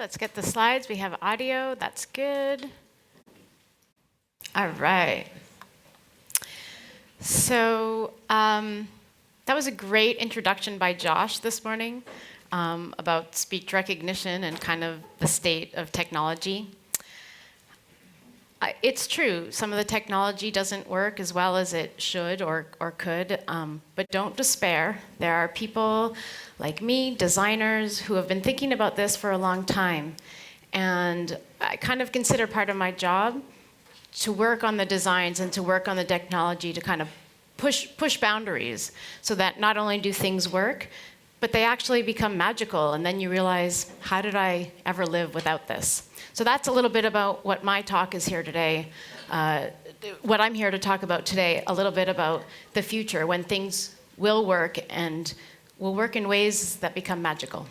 let's get the slides. We have audio, that's good. All right. So that was a great introduction by Josh this morning about speech recognition and kind of the state of technology. It's true, some of the technology doesn't work as well as it should or could, but don't despair. There are people like me, designers, who have been thinking about this for a long time. And I kind of consider part of my job to work on the designs and to work on the technology to kind of push boundaries so that not only do things work, but they actually become magical, and then you realize, how did I ever live without this? So that's a little bit about what my talk is here today. What I'm here to talk about today, a little bit about the future when things will work and will work in ways that become magical.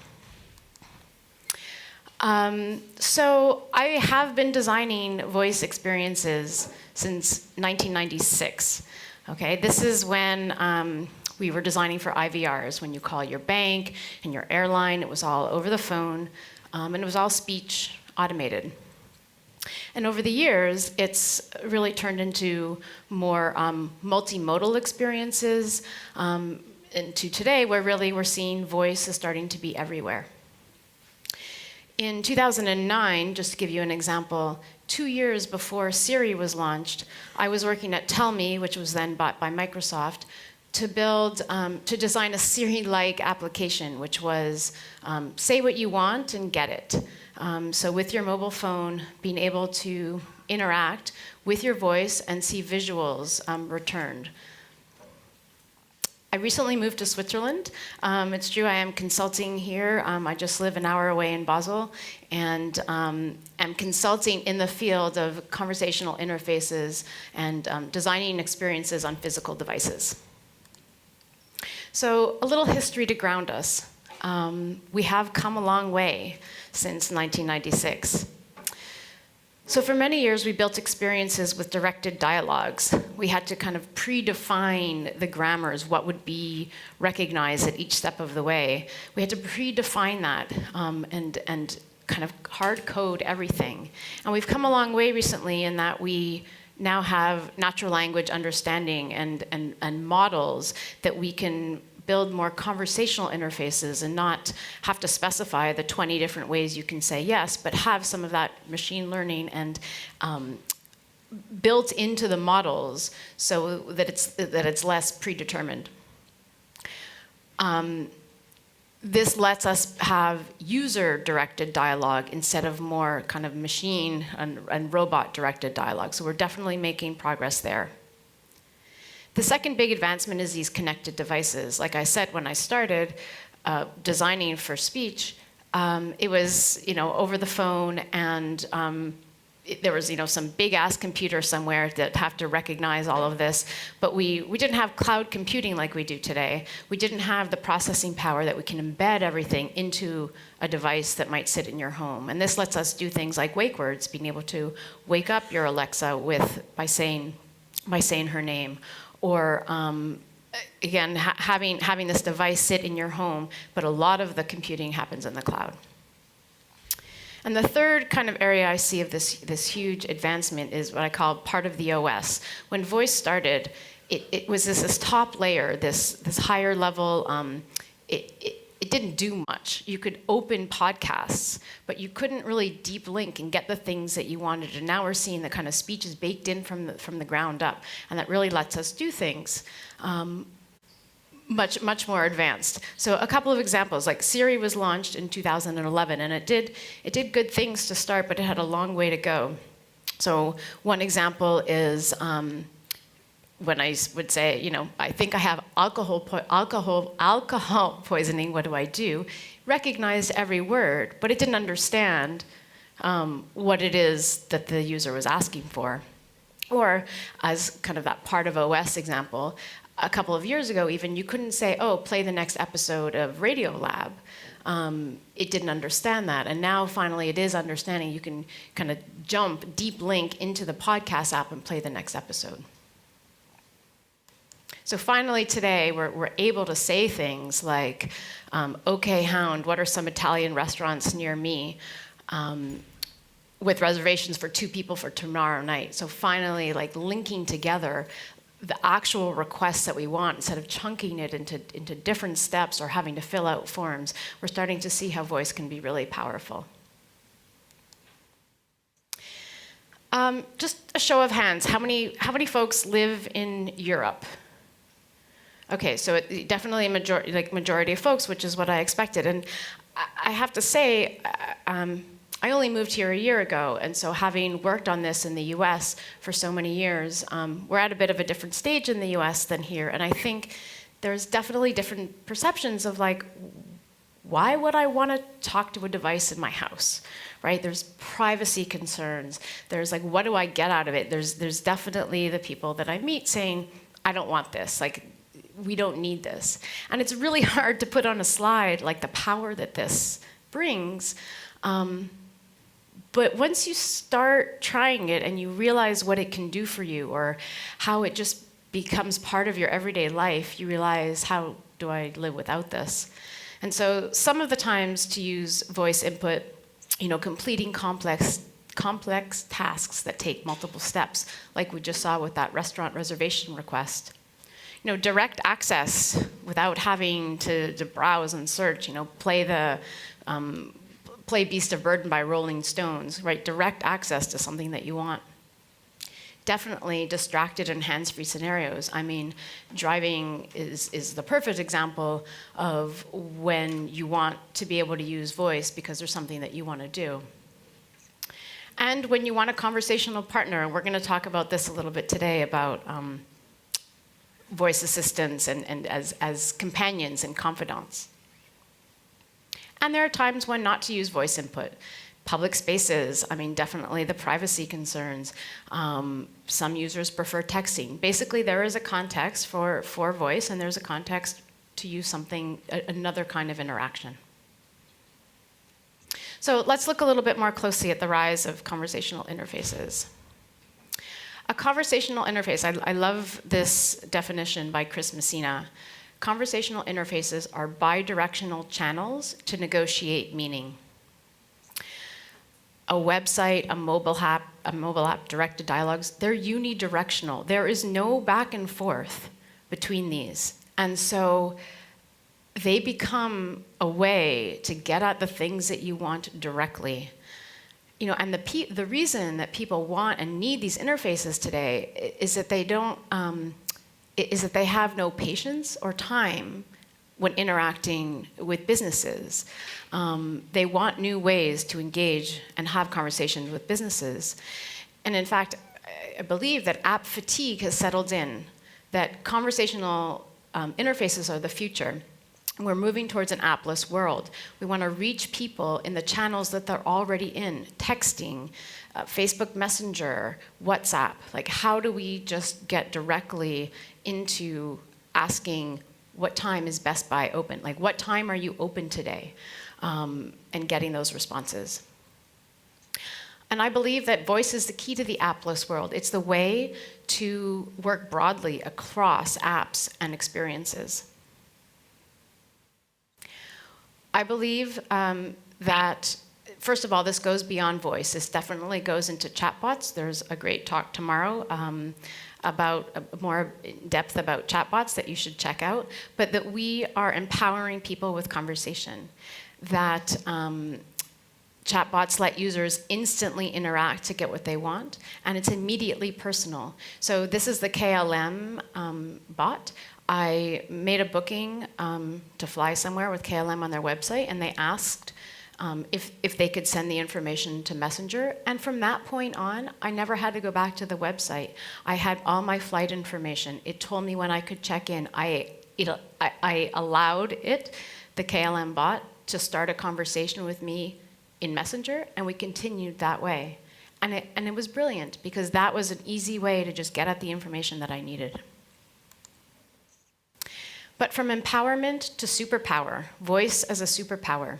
So I have been designing voice experiences since 1996. Okay, this is when we were designing for IVRs, when you call your bank and your airline. It was all over the phone, and it was all speech automated. And over the years, it's really turned into more multimodal experiences, into today, where really we're seeing voice is starting to be everywhere. In 2009, just to give you an example, 2 years before Siri was launched, I was working at Tell Me, which was then bought by Microsoft, to design a Siri-like application, which was say what you want and get it. So with your mobile phone, being able to interact with your voice and see visuals returned. I recently moved to Switzerland. It's true, I am consulting here. I just live an hour away in Basel, and am consulting in the field of conversational interfaces and designing experiences on physical devices. So a little history to ground us. We have come a long way since 1996. So for many years, we built experiences with directed dialogues. We had to kind of predefine the grammars, what would be recognized at each step of the way. We had to predefine that and kind of hard code everything. And we've come a long way recently in that we now have natural language understanding and models that we can build more conversational interfaces and not have to specify the 20 different ways you can say yes, but have some of that machine learning and built into the models so that it's less predetermined. This lets us have user-directed dialogue instead of more kind of machine and robot-directed dialogue. So we're definitely making progress there. The second big advancement is these connected devices. Like I said, when I started designing for speech, it was over the phone, and there was some big-ass computer somewhere that have to recognize all of this. But we didn't have cloud computing like we do today. We didn't have the processing power that we can embed everything into a device that might sit in your home. And this lets us do things like wake words, being able to wake up your Alexa by saying her name. Or again, having this device sit in your home, but a lot of the computing happens in the cloud. And the third kind of area I see of this huge advancement is what I call part of the OS. When voice started, it was this top layer, this higher level. It didn't do much. You could open podcasts, but you couldn't really deep link and get the things that you wanted. And now we're seeing the kind of speech is baked in from the ground up, and that really lets us do things much more advanced. So a couple of examples, like Siri was launched in 2011, and it did good things to start, but it had a long way to go. So one example is when I would say, I think I have alcohol poisoning, what do I do? Recognized every word, but it didn't understand what it is that the user was asking for. Or as kind of that part of OS example, a couple of years ago even, you couldn't say, oh, play the next episode of Radiolab. It didn't understand that. And now finally it is understanding. You can kind of jump, deep link into the podcast app and play the next episode. So finally today, we're able to say things like, okay, Hound, what are some Italian restaurants near me? with reservations for 2 people for tomorrow night. So finally, like linking together the actual requests that we want instead of chunking it into different steps or having to fill out forms, we're starting to see how voice can be really powerful. Just a show of hands, how many folks live in Europe? Okay, so definitely a majority of folks, which is what I expected. And I have to say, I only moved here a year ago, and so having worked on this in the US for so many years, we're at a bit of a different stage in the US than here, and I think there's definitely different perceptions of like, why would I want to talk to a device in my house, right? There's privacy concerns, there's like, what do I get out of it? There's definitely the people that I meet saying, I don't want this, like, we don't need this. And it's really hard to put on a slide like the power that this brings. But once you start trying it and you realize what it can do for you or how it just becomes part of your everyday life, you realize, how do I live without this? And so some of the times to use voice input, completing complex tasks that take multiple steps, like we just saw with that restaurant reservation request. Direct access without having to browse and search, play Beast of Burden by Rolling Stones, right? Direct access to something that you want. Definitely distracted and hands-free scenarios. I mean, driving is the perfect example of when you want to be able to use voice because there's something that you want to do. And when you want a conversational partner, and we're going to talk about this a little bit today about voice assistants and as companions and confidants. And there are times when not to use voice input. Public spaces, I mean, definitely the privacy concerns. Some users prefer texting. Basically, there is a context for voice, and there's a context to use something, another kind of interaction. So let's look a little bit more closely at the rise of conversational interfaces. A conversational interface, I love this definition by Chris Messina. Conversational interfaces are bidirectional channels to negotiate meaning. A website, a mobile app, directed dialogues, they're unidirectional. There is no back and forth between these. And so they become a way to get at the things that you want directly. And the reason that people want and need these interfaces today is that they have no patience or time when interacting with businesses. They want new ways to engage and have conversations with businesses. And in fact, I believe that app fatigue has settled in, that conversational interfaces are the future. We're moving towards an appless world. We want to reach people in the channels that they're already in, texting, Facebook Messenger, WhatsApp. Like, how do we just get directly into asking what time is Best Buy open? Like, what time are you open today? And getting those responses. And I believe that voice is the key to the appless world. It's the way to work broadly across apps and experiences. I believe that, first of all, this goes beyond voice. This definitely goes into chatbots. There's a great talk tomorrow about more in depth about chatbots that you should check out, but that we are empowering people with conversation, that chatbots let users instantly interact to get what they want, and it's immediately personal. So this is the KLM bot. I made a booking to fly somewhere with KLM on their website, and they asked if they could send the information to Messenger. And from that point on, I never had to go back to the website. I had all my flight information. It told me when I could check in. I allowed the KLM bot, to start a conversation with me in Messenger, and we continued that way. And it was brilliant, because that was an easy way to just get at the information that I needed. But from empowerment to superpower, voice as a superpower.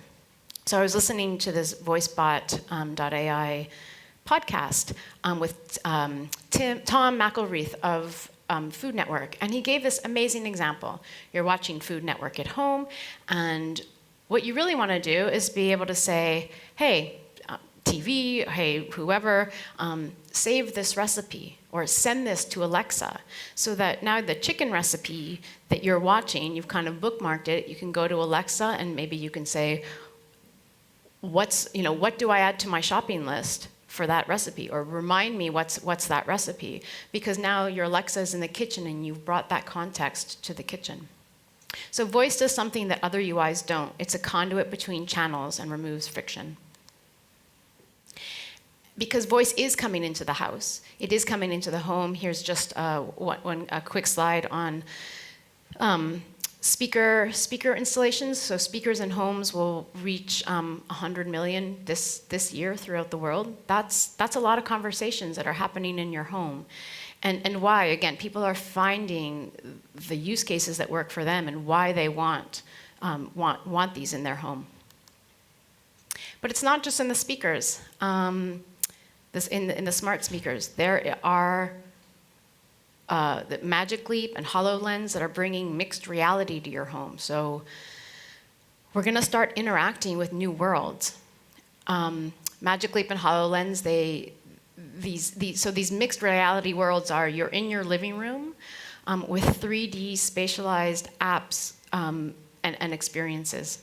So I was listening to this voicebot.ai podcast with Tom McElreath of Food Network, and he gave this amazing example. You're watching Food Network at home, and what you really want to do is be able to say, hey, TV, hey, whoever, save this recipe or send this to Alexa, so that now the chicken recipe that you're watching, you've kind of bookmarked it, you can go to Alexa and maybe you can say, what do I add to my shopping list for that recipe, or remind me what's that recipe, because now your Alexa is in the kitchen and you've brought that context to the kitchen. So voice does something that other UIs don't. It's a conduit between channels and removes friction. Because voice is coming into the house, it is coming into the home. Here's just a quick slide on speaker installations. So speakers in homes will reach 100 million this year throughout the world. That's a lot of conversations that are happening in your home. And why? Again, people are finding the use cases that work for them and why they want these in their home. But it's not just in the speakers. In the smart speakers, there are the Magic Leap and HoloLens that are bringing mixed reality to your home. So we're going to start interacting with new worlds. Magic Leap and HoloLens, these mixed reality worlds are, you're in your living room with 3D spatialized apps and experiences.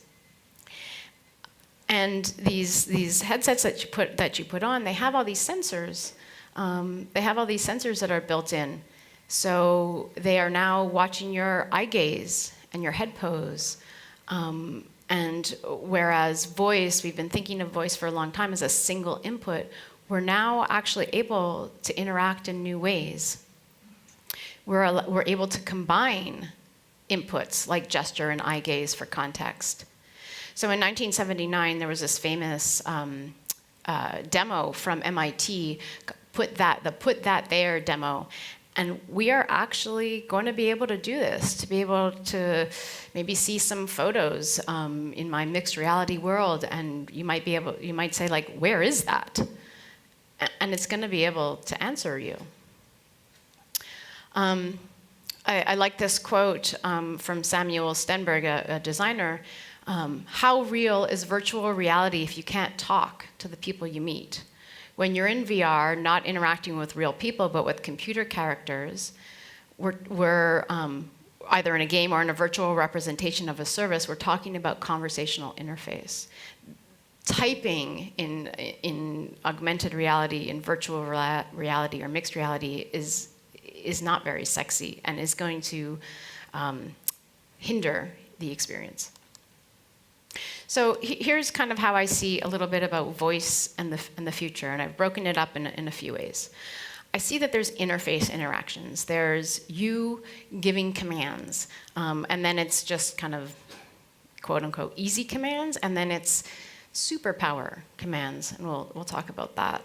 And these headsets that you put on, they have all these sensors. They have all these sensors that are built in. So they are now watching your eye gaze and your head pose. And whereas voice, we've been thinking of voice for a long time as a single input, we're now actually able to interact in new ways. We're able to combine inputs like gesture and eye gaze for context. So in 1979, there was this famous demo from MIT, the Put That There demo. And we are actually going to be able to do this, to be able to maybe see some photos in my mixed reality world, and you might say, like, where is that? And it's going to be able to answer you. I like this quote from Samuel Stenberg, a designer. How real is virtual reality if you can't talk to the people you meet? When you're in VR, not interacting with real people, but with computer characters, we're either in a game or in a virtual representation of a service, we're talking about conversational interface. Typing in augmented reality, in virtual reality or mixed reality is not very sexy and is going to hinder the experience. So here's kind of how I see a little bit about voice and the future, and I've broken it up in a few ways. I see that there's interface interactions. There's you giving commands, and then it's just kind of quote unquote easy commands, and then it's superpower commands, and we'll talk about that.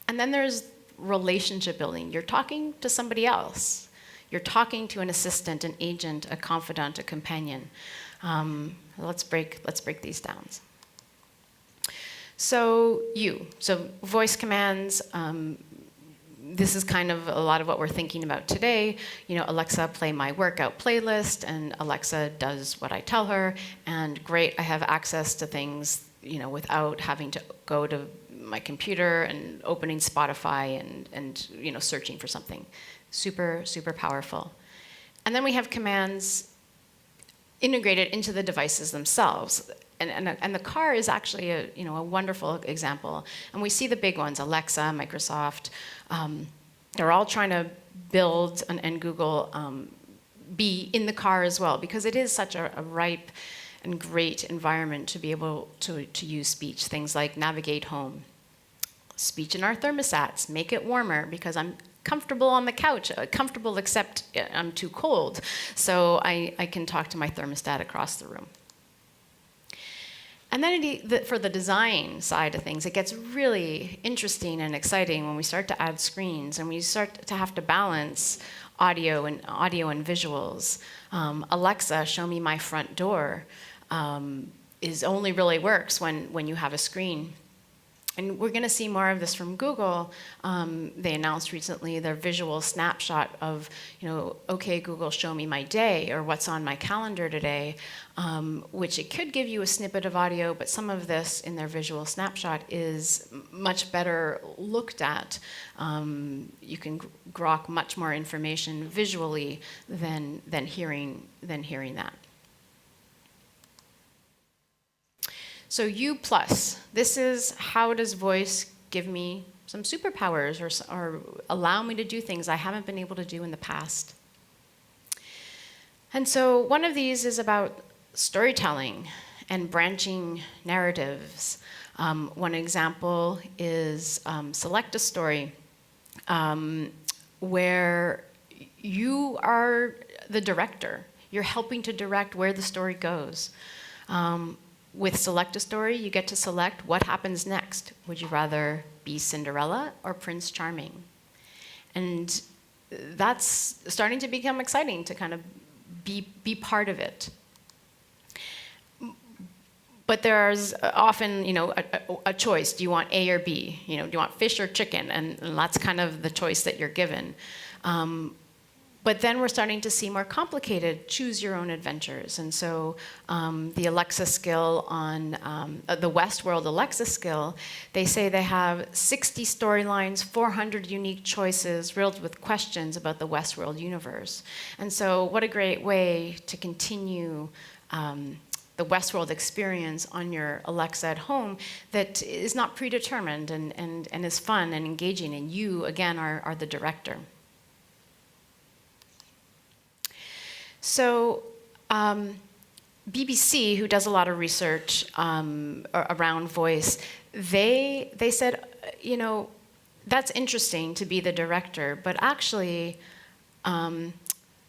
And then there's relationship building. You're talking to somebody else. You're talking to an assistant, an agent, a confidant, a companion. Let's break these down. So voice commands. This is kind of a lot of what we're thinking about today. Alexa, play my workout playlist, and Alexa does what I tell her. And great, I have access to things, without having to go to my computer and opening Spotify and searching for something. Super, super powerful. And then we have commands integrated into the devices themselves. And the car is actually a wonderful example. And we see the big ones, Alexa, Microsoft. They're all trying to build, and Google, be in the car as well, because it is such a ripe and great environment to be able to use speech. Things like navigate home. Speech in our thermostats, make it warmer because I'm comfortable on the couch, comfortable except I'm too cold. So I can talk to my thermostat across the room. And then for the design side of things, it gets really interesting and exciting when we start to add screens and we start to have to balance audio and visuals. Alexa, show me my front door, only really works when you have a screen. And we're going to see more of this from Google. They announced recently their visual snapshot of, okay, Google, show me my day, or what's on my calendar today, which it could give you a snippet of audio, but some of this in their visual snapshot is much better looked at. You can grok much more information visually than hearing that. So U+, this is how does voice give me some superpowers or allow me to do things I haven't been able to do in the past. And so one of these is about storytelling and branching narratives. One example is select a story where you are the director. You're helping to direct where the story goes. With select a story, you get to select what happens next. Would you rather be Cinderella or Prince Charming? And that's starting to become exciting to kind of be part of it. But there's often, a choice. Do you want A or B? Do you want fish or chicken? And that's kind of the choice that you're given. But then we're starting to see more complicated choose your own adventures. And so the Alexa skill on the Westworld Alexa skill, they say they have 60 storylines, 400 unique choices riddled with questions about the Westworld universe. And so what a great way to continue the Westworld experience on your Alexa at home that is not predetermined and is fun and engaging. And you, again, are the director. So BBC, who does a lot of research around voice, they said, that's interesting to be the director, but actually,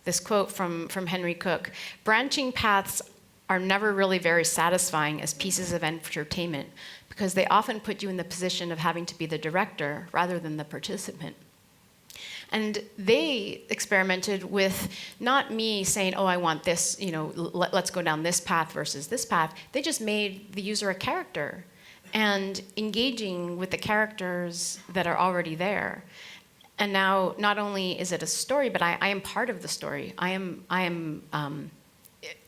this quote from Henry Cook, branching paths are never really very satisfying as pieces of entertainment because they often put you in the position of having to be the director rather than the participant. And they experimented with not me saying, oh, I want this, let's go down this path versus this path. They just made the user a character and engaging with the characters that are already there. And now not only is it a story, but I am part of the story. I am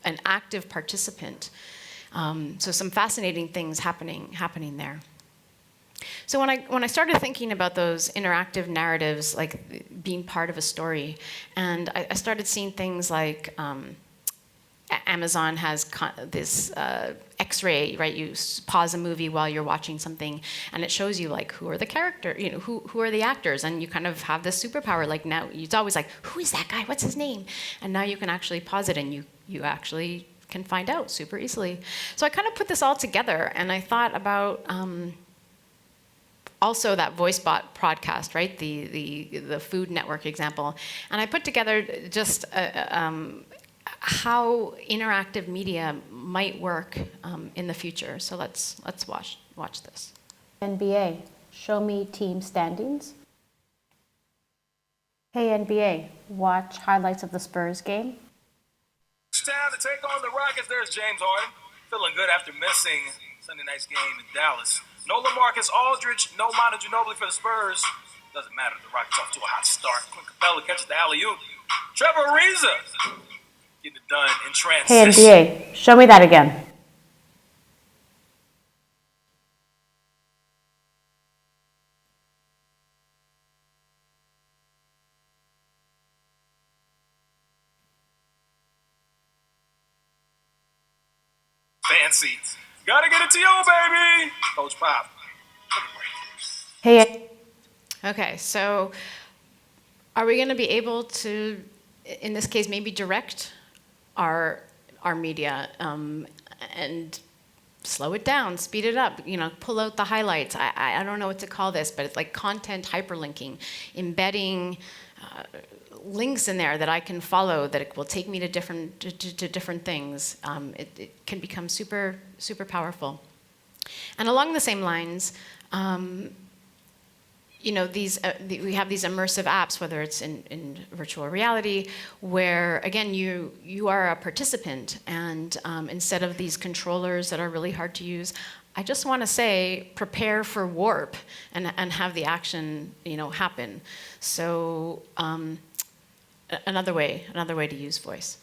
an active participant. So some fascinating things happening there. So when I started thinking about those interactive narratives, like being part of a story, and I started seeing things like Amazon has this X-ray, right? You pause a movie while you're watching something, and it shows you like who are the character, who are the actors, and you kind of have this superpower. Like now, it's always like, who is that guy? What's his name? And now you can actually pause it, and you actually can find out super easily. So I kind of put this all together, and I thought about. Also that VoiceBot podcast, right? The Food Network example. And I put together just how interactive media might work in the future. So let's watch this. NBA, show me team standings. Hey NBA, watch highlights of the Spurs game. Down to take on the Rockets. There's James Harden, feeling good after missing Sunday night's game in Dallas. No LaMarcus Aldridge, no Manu Ginobili for the Spurs. Doesn't matter. The Rockets off to a hot start. Clint Capella catches the alley-oop. Trevor Ariza getting it done in transition. Hey NBA, show me that again. Fancy. Gotta get it to you, baby. Coach Pop. Hey. Okay, so are we going to be able to, in this case, maybe direct our media and slow it down, speed it up, pull out the highlights. I don't know what to call this, but it's like content hyperlinking, embedding links in there that I can follow that it will take me to different things. It can become super, super powerful. And along the same lines, we have these immersive apps, whether it's in virtual reality, where again you are a participant, and instead of these controllers that are really hard to use, I just want to say, prepare for warp and have the action, happen. So another way to use voice.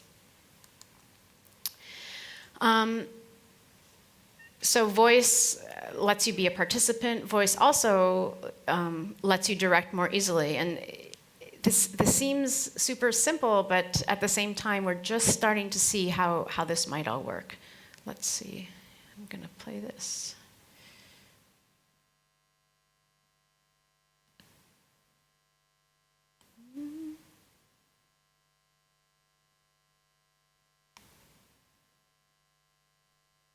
So voice lets you be a participant. Voice also lets you direct more easily. And this seems super simple, but at the same time, we're just starting to see how this might all work. Let's see. I'm going to play this.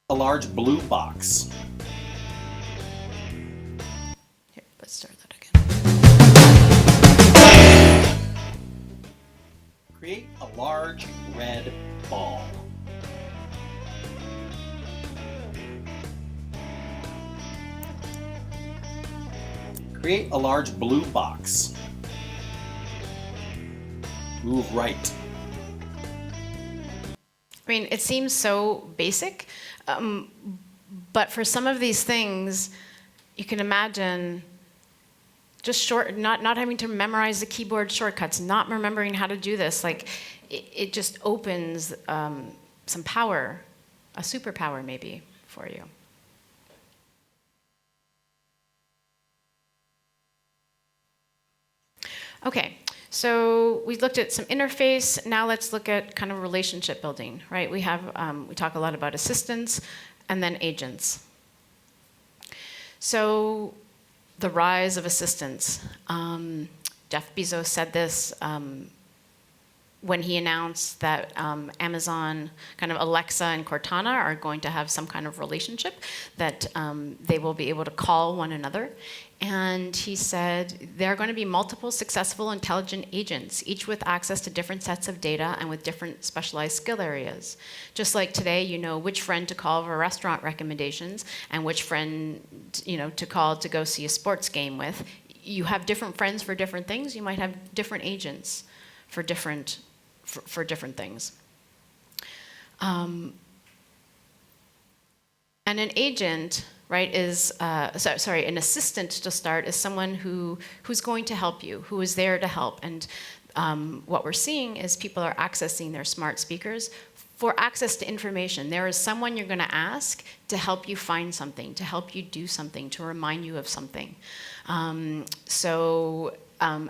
A large blue box. Here, let's start that again. Create a large red ball. Create a large blue box. Move right. I mean, it seems so basic, but for some of these things, you can imagine just not having to memorize the keyboard shortcuts, not remembering how to do this. Like, it just opens some power, a superpower maybe, for you. Okay. So we looked at some interface. Now let's look at kind of relationship building, right? We talk a lot about assistants and then agents. So the rise of assistants. Jeff Bezos said this when he announced that Amazon, kind of Alexa and Cortana are going to have some kind of relationship, that they will be able to call one another. And he said, there are going to be multiple successful intelligent agents, each with access to different sets of data and with different specialized skill areas. Just like today, you know which friend to call for restaurant recommendations and which friend, to call to go see a sports game with. You have different friends for different things. You might have different agents for different things. And an agent, right, is, an assistant to start is someone who's going to help you, who is there to help. And what we're seeing is people are accessing their smart speakers for access to information. There is someone you're going to ask to help you find something, to help you do something, to remind you of something.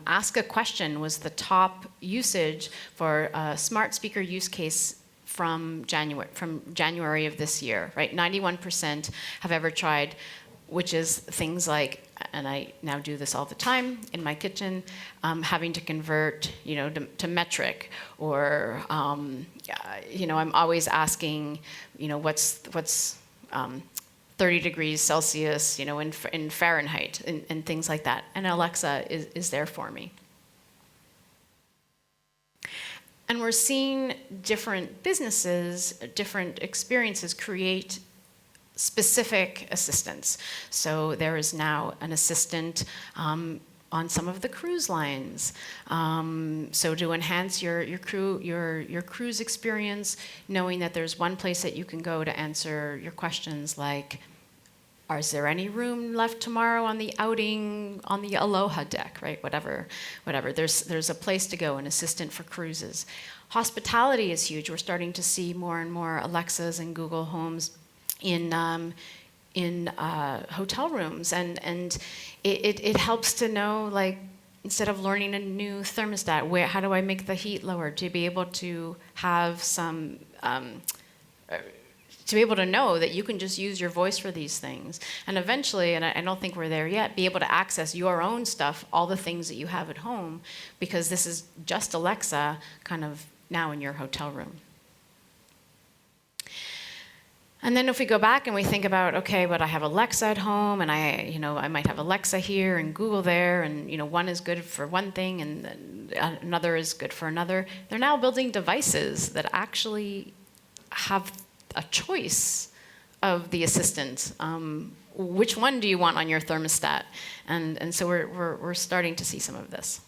Ask a question was the top usage for a smart speaker use case from January of this year, right? 91% have ever tried, which is things like, and I now do this all the time in my kitchen, having to convert, to metric, or I'm always asking, what's 30 degrees Celsius, in Fahrenheit, and things like that. And Alexa is there for me. And we're seeing different businesses, different experiences create specific assistants. So there is now an assistant on some of the cruise lines. So to enhance your cruise experience, knowing that there's one place that you can go to answer your questions like, is there any room left tomorrow on the outing on the Aloha deck, right? Whatever. There's a place to go, an assistant for cruises. Hospitality is huge. We're starting to see more and more Alexas and Google Homes in hotel rooms, and it helps to know, like, instead of learning a new thermostat, how do I make the heat lower, to be able to have some. To be able to know that you can just use your voice for these things. And eventually, and I don't think we're there yet, be able to access your own stuff, all the things that you have at home, because this is just Alexa kind of now in your hotel room. And then if we go back and we think about, okay, but I have Alexa at home, and I might have Alexa here and Google there, and one is good for one thing and another is good for another. They're now building devices that actually have a choice of the assistant. Which one do you want on your thermostat? And so we're starting to see some of this.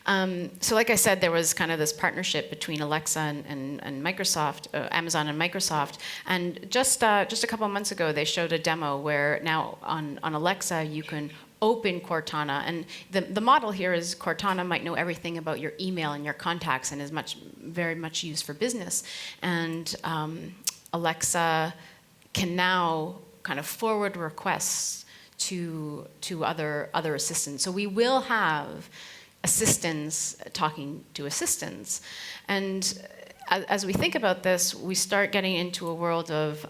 So like I said, there was kind of this partnership between Alexa and Microsoft, Amazon and Microsoft. And just a couple of months ago, they showed a demo where now on Alexa, you can open Cortana. And the model here is Cortana might know everything about your email and your contacts and is very much used for business. And Alexa can now kind of forward requests to other assistants. So we will have assistants talking to assistants. And as we think about this, we start getting into a world of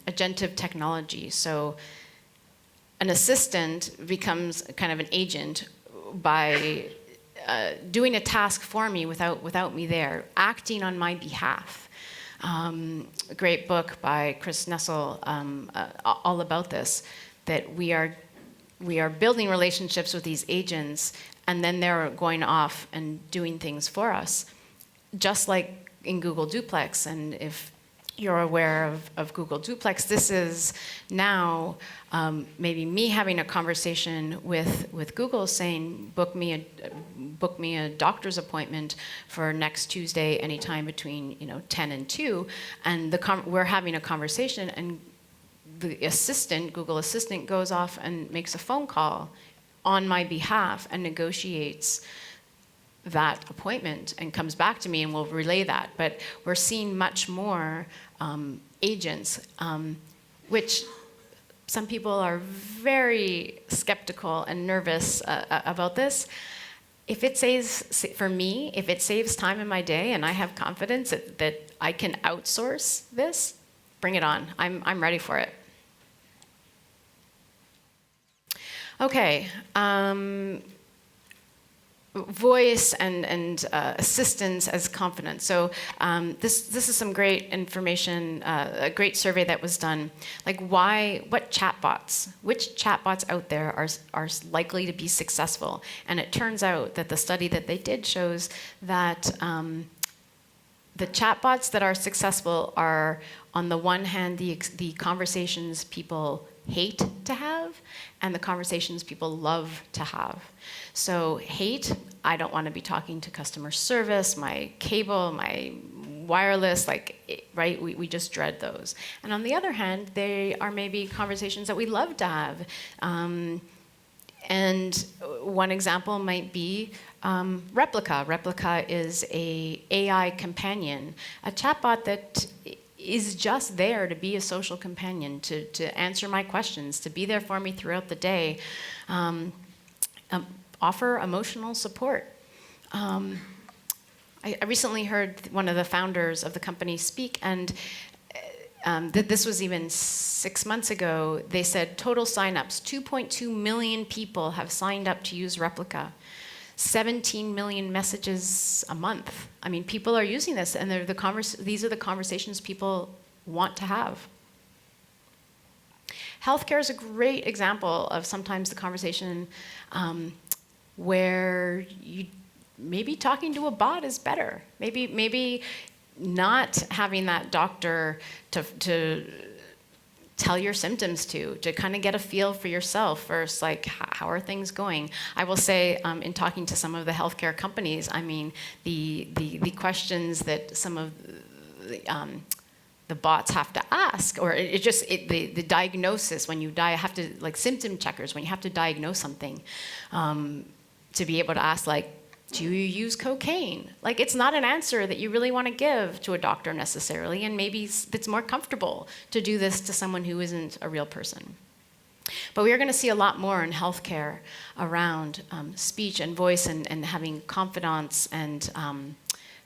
agentive technology. So an assistant becomes kind of an agent by doing a task for me without me there, acting on my behalf. A great book by Chris Nessel, all about this, that we are building relationships with these agents, and then they're going off and doing things for us, just like in Google Duplex. And if you're aware of Google Duplex, this is now maybe me having a conversation with Google saying, book me a doctor's appointment for next Tuesday, anytime between 10 and 2, and we're having a conversation, and the assistant, Google Assistant, goes off and makes a phone call on my behalf and negotiates that appointment and comes back to me, and will relay that. But we're seeing much more agents, which some people are very skeptical and nervous about this. If it saves time in my day and I have confidence that I can outsource this, bring it on. I'm ready for it. Okay. Voice and assistance as confidence. So this is some great information, a great survey that was done. Like which chatbots out there are likely to be successful? And it turns out that the study that they did shows that the chatbots that are successful are, on the one hand, the conversations people hate to have, and the conversations people love to have. So hate, I don't want to be talking to customer service, my cable, my wireless, right? We just dread those. And on the other hand, they are maybe conversations that we love to have. And one example might be Replica. Replica is a AI companion, a chatbot that is just there to be a social companion, to answer my questions, to be there for me throughout the day, offer emotional support. I recently heard one of the founders of the company speak, and this was even 6 months ago. They said total signups, 2.2 million people have signed up to use Replica. 17 million messages a month. I mean, people are using this, and these are the conversations people want to have. Healthcare is a great example of sometimes the conversation where maybe talking to a bot is better. Maybe not having that doctor to tell your symptoms to kind of get a feel for yourself first, like how are things going? I will say, in talking to some of the healthcare companies, I mean, the questions that some of the bots have to ask, or the diagnosis when you have to, like symptom checkers, when you have to diagnose something, to be able to ask, like, do you use cocaine? Like, it's not an answer that you really want to give to a doctor necessarily, and maybe it's more comfortable to do this to someone who isn't a real person. But we are going to see a lot more in healthcare around speech and voice and having confidants and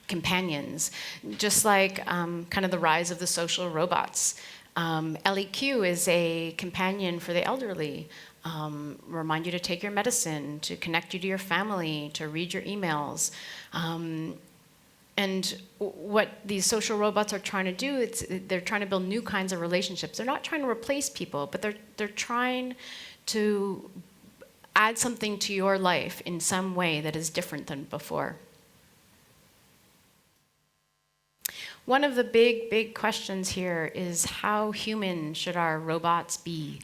companions, just like kind of the rise of the social robots. LEQ is a companion for the elderly. Remind you to take your medicine, to connect you to your family, to read your emails. And what these social robots are trying to do, they're trying to build new kinds of relationships. They're not trying to replace people, but they're trying to add something to your life in some way that is different than before. One of the big questions here is, how human should our robots be?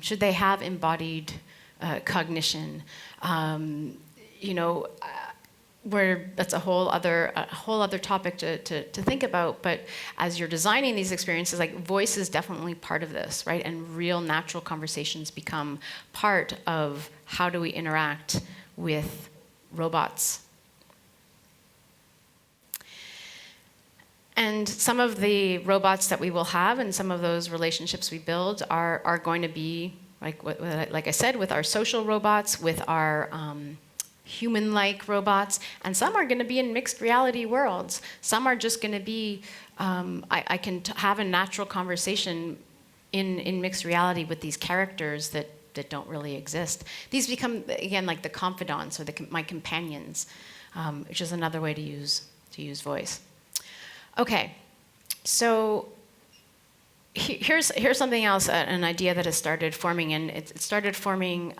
Should they have embodied cognition? that's a whole other topic to think about. But as you're designing these experiences, like voice is definitely part of this, right? And real natural conversations become part of how do we interact with robots. And some of the robots that we will have and some of those relationships we build are going to be, like I said, with our social robots, with our human-like robots, and some are going to be in mixed reality worlds. Some are just going to be, I can have a natural conversation in mixed reality with these characters that don't really exist. These become, again, like the confidants or my companions, which is another way to use voice. Okay, so here's something else, an idea that has started forming, and it started forming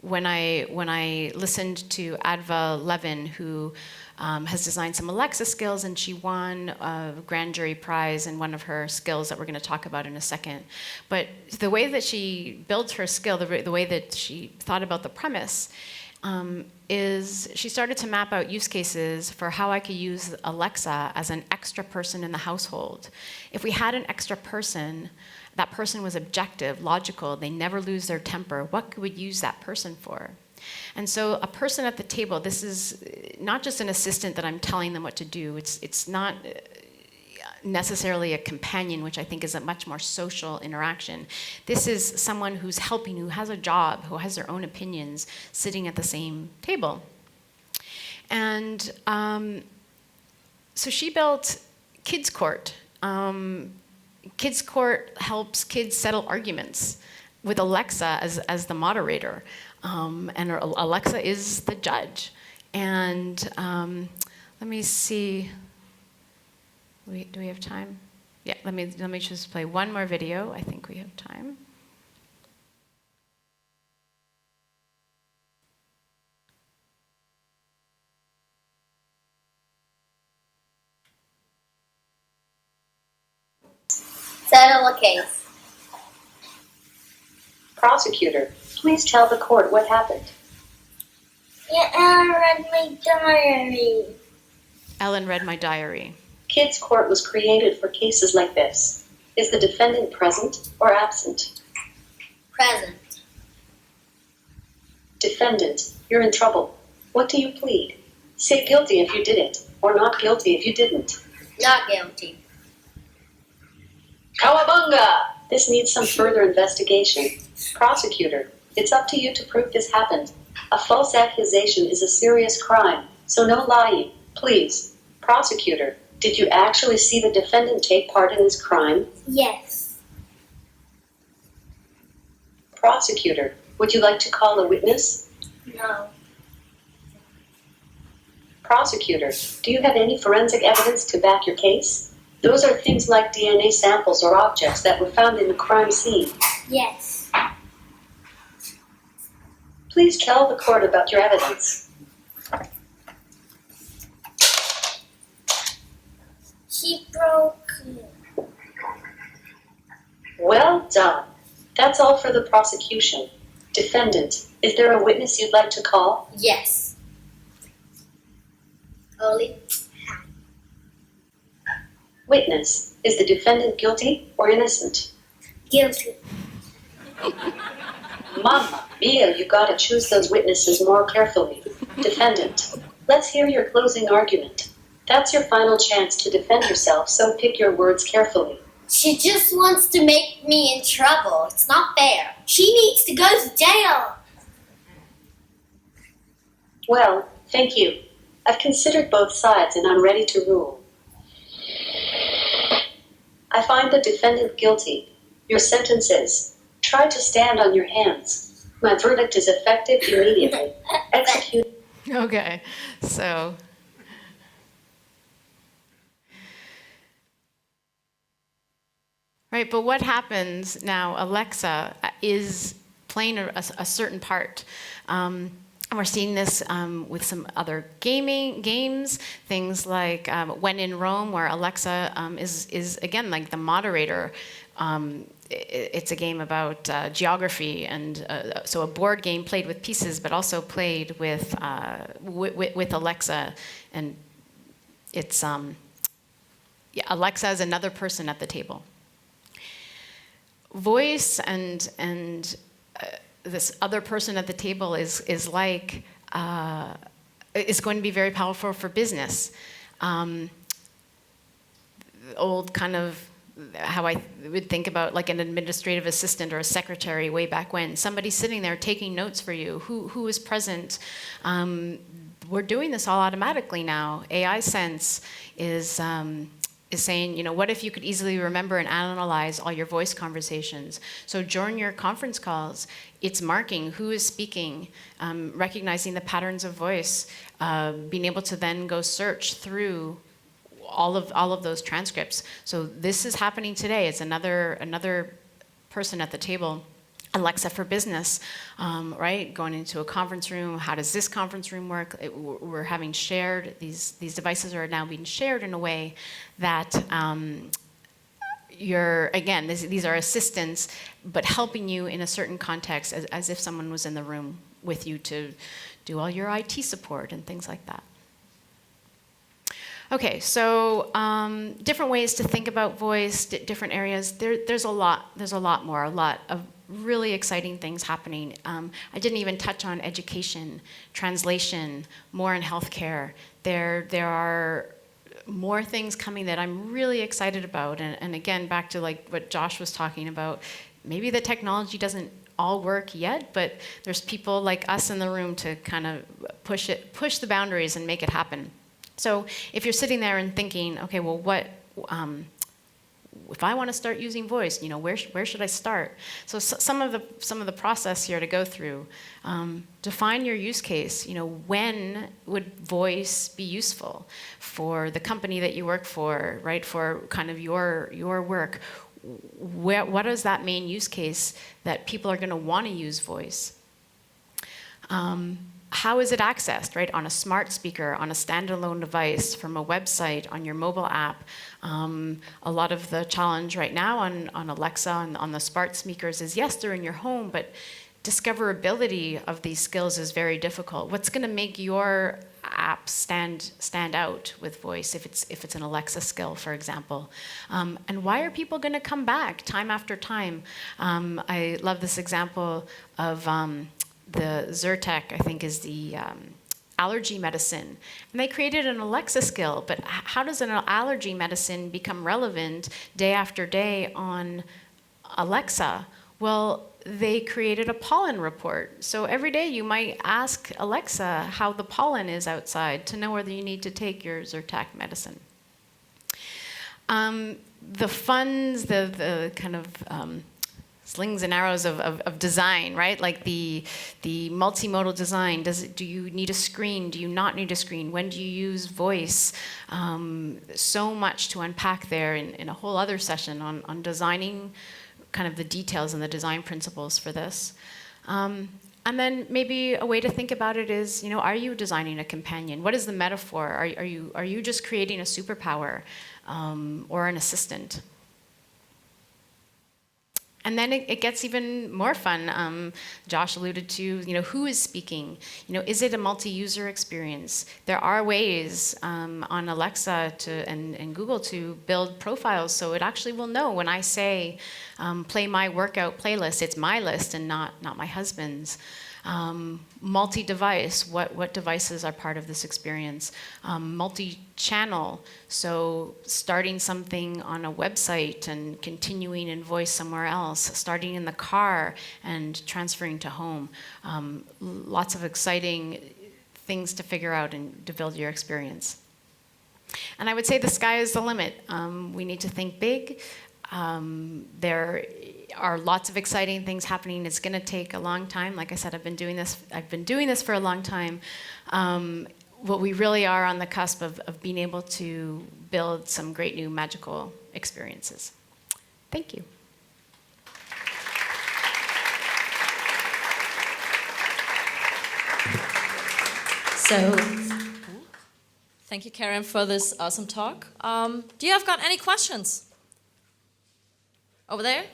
when I listened to Adva Levin, who has designed some Alexa skills, and she won a grand jury prize in one of her skills that we're going to talk about in a second. But the way that she built her skill, the way that she thought about the premise, is she started to map out use cases for how I could use Alexa as an extra person in the household. If we had an extra person, that person was objective, logical, they never lose their temper, what could we use that person for? And so a person at the table, this is not just an assistant that I'm telling them what to do, it's not necessarily a companion, which I think is a much more social interaction. This is someone who's helping, who has a job, who has their own opinions, sitting at the same table. And so she built Kids Court. Kids Court helps kids settle arguments with Alexa as the moderator. And Alexa is the judge. And let me see. Do we have time? Yeah, let me just play one more video. I think we have time. Settle a case. Prosecutor, please tell the court what happened. Yeah, Ellen read my diary. Ellen read my diary. Kids Court was created for cases like this. Is the defendant present or absent? Present. Defendant, you're in trouble. What do you plead? Say guilty if you did it, or not guilty if you didn't. Not guilty. Cowabunga! This needs some further investigation. Prosecutor, it's up to you to prove this happened. A false accusation is a serious crime, so no lying, please. Prosecutor, did you actually see the defendant take part in this crime? Yes. Prosecutor, would you like to call a witness? No. Prosecutor, do you have any forensic evidence to back your case? Those are things like DNA samples or objects that were found in the crime scene. Yes. Please tell the court about your evidence. She broke it. Well done. That's all for the prosecution. Defendant, is there a witness you'd like to call? Yes. Oli? Witness, is the defendant guilty or innocent? Guilty. Mamma mia, you gotta choose those witnesses more carefully. Defendant, let's hear your closing argument. That's your final chance to defend yourself, so pick your words carefully. She just wants to make me in trouble. It's not fair. She needs to go to jail. Well, thank you. I've considered both sides and I'm ready to rule. I find the defendant guilty. Your sentence is, try to stand on your hands. My verdict is effective immediately. Execute. Okay, so right, but what happens now? Alexa is playing a certain part. And we're seeing this with some other games, things like When in Rome, where Alexa is again like the moderator. it's a game about geography, and so a board game played with pieces, but also played with Alexa, and it's Alexa is another person at the table. Voice and this other person at the table is like is going to be very powerful for business. Old kind of how I would think about like an administrative assistant or a secretary way back when, somebody sitting there taking notes for you, who is present. We're doing this all automatically now. AI Sense is saying, you know, what if you could easily remember and analyze all your voice conversations? So during your conference calls, it's marking who is speaking, recognizing the patterns of voice, being able to then go search through all of those transcripts. So this is happening today. It's another person at the table. Alexa for business, right? Going into a conference room. How does this conference room work? We're having shared, these devices are now being shared in a way that these are assistants, but helping you in a certain context as if someone was in the room with you to do all your IT support and things like that. Okay, so different ways to think about voice, different areas. There's a lot more, a lot of really exciting things happening. I didn't even touch on education, translation, more in healthcare. There are more things coming that I'm really excited about. And again, back to like what Josh was talking about, maybe the technology doesn't all work yet, but there's people like us in the room to kind of push the boundaries and make it happen. So if you're sitting there and thinking, okay, well, what if I want to start using voice? You know, where should I start? So some of the process here to go through. Define your use case. You know, when would voice be useful for the company that you work for, right? For kind of your work. What is that main use case that people are going to want to use voice? How is it accessed, right? On a smart speaker, on a standalone device, from a website, on your mobile app. A lot of the challenge right now on Alexa and on the smart speakers is, yes, they're in your home, but discoverability of these skills is very difficult. What's going to make your app stand out with voice if it's an Alexa skill, for example? And why are people going to come back time after time? I love this example of the Zurich, I think, is the allergy medicine. And they created an Alexa skill, but how does an allergy medicine become relevant day after day on Alexa? Well, they created a pollen report. So every day you might ask Alexa how the pollen is outside to know whether you need to take your Zyrtec medicine. The funds, the kind of slings and arrows of design, right? Like the multimodal design. Do you need a screen? Do you not need a screen? When do you use voice? So much to unpack there in a whole other session on designing kind of the details and the design principles for this. And then maybe a way to think about it is, you know, are you designing a companion? What is the metaphor? Are you just creating a superpower or an assistant? And then it gets even more fun. Josh alluded to, you know, who is speaking? You know, is it a multi-user experience? There are ways on Alexa and Google to build profiles, so it actually will know when I say, play my workout playlist, it's my list and not my husband's. Multi-device, what devices are part of this experience? Multi-channel, so starting something on a website and continuing in voice somewhere else, starting in the car and transferring to home. Lots of exciting things to figure out and to build your experience. And I would say the sky is the limit. We need to think big. There are lots of exciting things happening. It's going to take a long time. Like I said, I've been doing this for a long time. What we really are on the cusp of being able to build some great new magical experiences. Thank you. So, thank you, Karen, for this awesome talk. Do you have got any questions? Over there?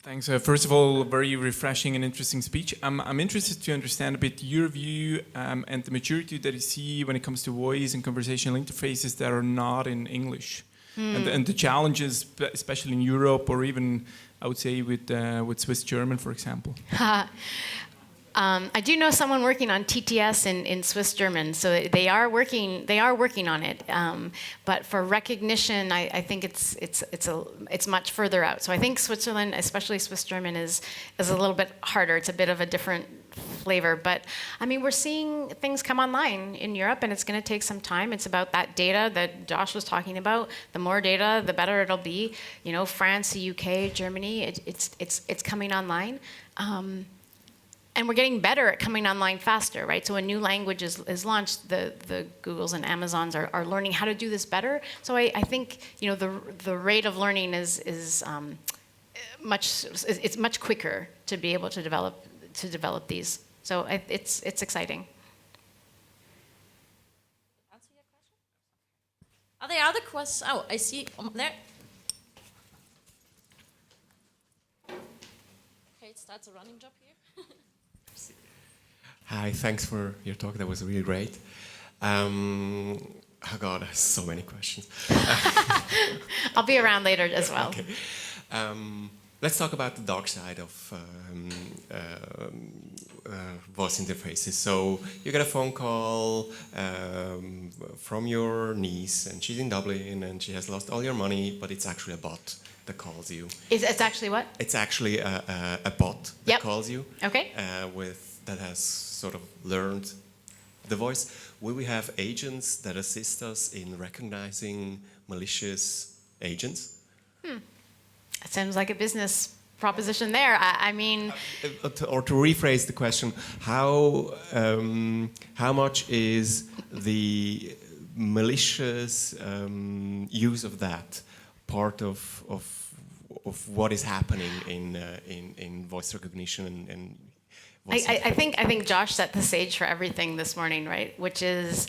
Thanks. First of all, very refreshing and interesting speech. I'm interested to understand a bit your view and the maturity that you see when it comes to voice and conversational interfaces that are not in English, and the challenges, especially in Europe or even, I would say, with Swiss German, for example. I do know someone working on TTS in Swiss German, so they are working on it. But for recognition, I think it's much further out. So I think Switzerland, especially Swiss German, is a little bit harder. It's a bit of a different flavor. But I mean, we're seeing things come online in Europe, and it's going to take some time. It's about that data that Josh was talking about. The more data, the better it'll be. You know, France, the UK, Germany, it's coming online. And we're getting better at coming online faster, right? So when new language is launched, the Googles and Amazons are learning how to do this better. So I think, you know, the rate of learning is much quicker to be able to develop these. So it's exciting. Answer your question? Are there other questions? Oh, I see there. Okay, it starts a running job here. Hi, thanks for your talk. That was really great. Oh God, I have so many questions. I'll be around later as well. Okay. Let's talk about the dark side of voice interfaces. So you get a phone call from your niece, and she's in Dublin, and she has lost all your money, but it's actually a bot that calls you. It's actually what? It's actually a bot that calls you. Okay. That has sort of learned the voice. Will we have agents that assist us in recognizing malicious agents? That sounds like a business proposition there. I mean... Or to rephrase the question, how much is the malicious use of that part of what is happening in voice recognition and I think Josh set the stage for everything this morning, right? Which is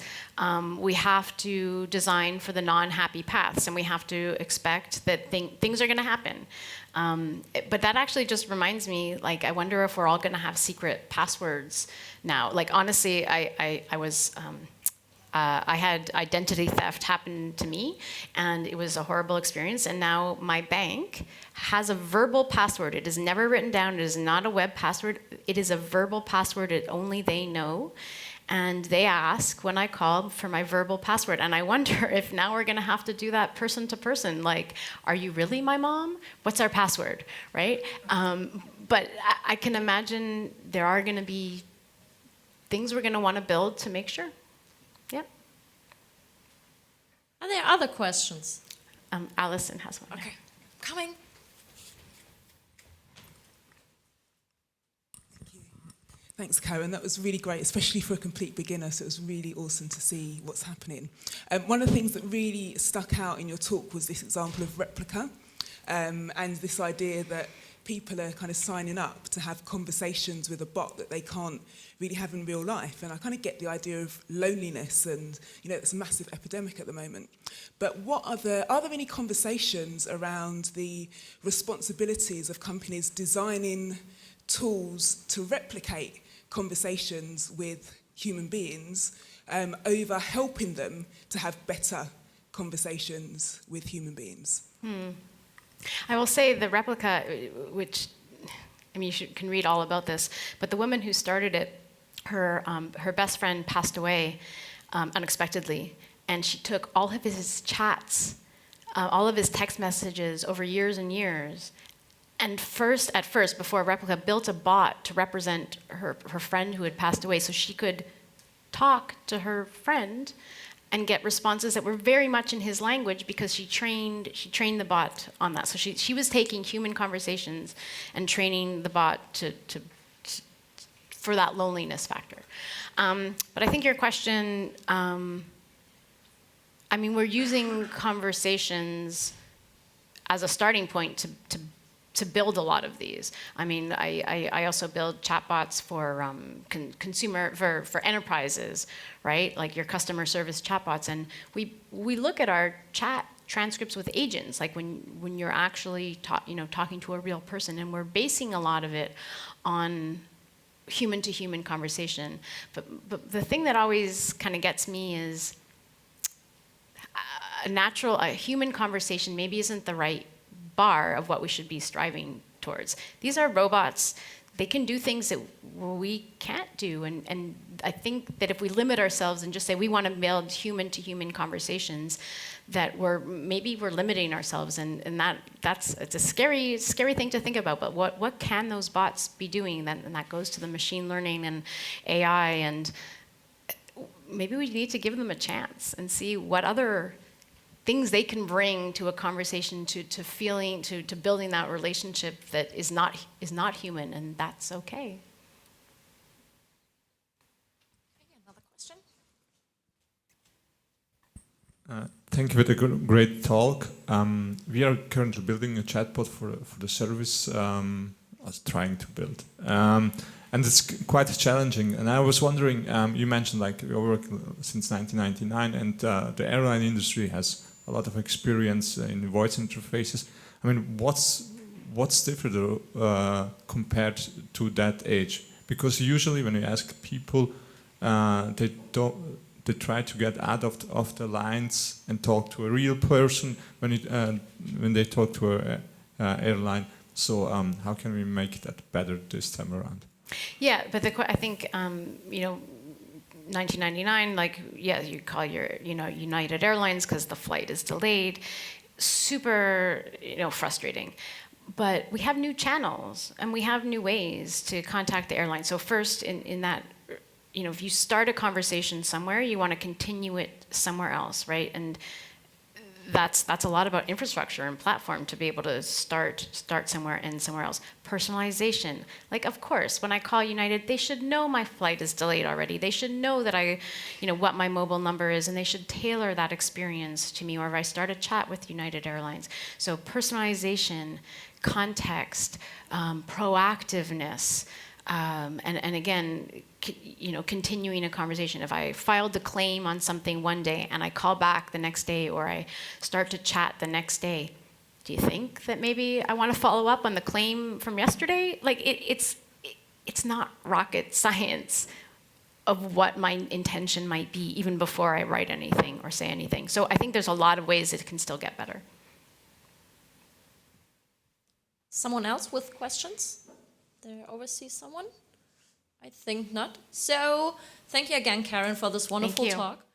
we have to design for the non-happy paths, and we have to expect that things are going to happen. But that actually just reminds me, like, I wonder if we're all going to have secret passwords now. Like, honestly, I had identity theft happen to me, and it was a horrible experience. And now my bank has a verbal password. It is never written down. It is not a web password. It is a verbal password that only they know. And they ask when I call for my verbal password. And I wonder if now we're going to have to do that person to person. Like, are you really my mom? What's our password, right? But I can imagine there are going to be things we're going to want to build to make sure. Yep. Are there other questions? Alison has one. Okay, coming. Thanks, Karen. That was really great, especially for a complete beginner, so it was really awesome to see what's happening. One of the things that really stuck out in your talk was this example of replica, and this idea that people are kind of signing up to have conversations with a bot that they can't really have in real life. And I kind of get the idea of loneliness, and, you know, it's a massive epidemic at the moment. But are there any conversations around the responsibilities of companies designing tools to replicate conversations with human beings over helping them to have better conversations with human beings? I will say the replica, which, I mean, you can read all about this, but the woman who started it, her best friend passed away unexpectedly, and she took all of his chats, all of his text messages over years and years, and at first, before Replica, built a bot to represent her friend who had passed away, so she could talk to her friend and get responses that were very much in his language, because she trained the bot on that. So she was taking human conversations and training the bot for that loneliness factor. But I think your question, I mean, we're using conversations as a starting point to build a lot of these. I mean, I also build chatbots for for enterprises, right? Like your customer service chatbots, and we look at our chat transcripts with agents, like when you're actually talking to a real person, and we're basing a lot of it on human-to-human conversation. But the thing that always kind of gets me is a human conversation maybe isn't the right bar of what we should be striving towards. These are robots. They can do things that we can't do, and I think that if we limit ourselves and just say we want to build human-to-human conversations, that we're limiting ourselves, and it's a scary thing to think about. But what can those bots be doing? And that goes to the machine learning and AI, and maybe we need to give them a chance and see what other things they can bring to a conversation, to feeling, to building that relationship that is not human, and that's okay. Another question? Thank you for the great talk. We are currently building a chatbot for the service I was trying to build. And it's quite challenging. And I was wondering, you mentioned like you work since 1999, and the airline industry has a lot of experience in voice interfaces. I mean, what's different compared to that age? Because usually when you ask people, they try to get out of the lines and talk to a real person when they talk to an airline. So how can we make that better this time around? Yeah, but I think 1999, like, yeah, you call your, United Airlines because the flight is delayed. Super, frustrating. But we have new channels and we have new ways to contact the airline. So first, in that, if you start a conversation somewhere, you want to continue it somewhere else, right? And that's a lot about infrastructure and platform to be able to start somewhere and somewhere else. Personalization, like, of course, when I call United, they should know my flight is delayed already. They should know that what my mobile number is, and they should tailor that experience to me. Or if I start a chat with United Airlines, so personalization, context, proactiveness, and again, continuing a conversation. If I filed a claim on something one day and I call back the next day, or I start to chat the next day, do you think that maybe I want to follow up on the claim from yesterday? Like, it's not rocket science of what my intention might be, even before I write anything or say anything. So I think there's a lot of ways it can still get better. Someone else with questions? There oversees someone? I think not. So thank you again, Karen, for this wonderful talk.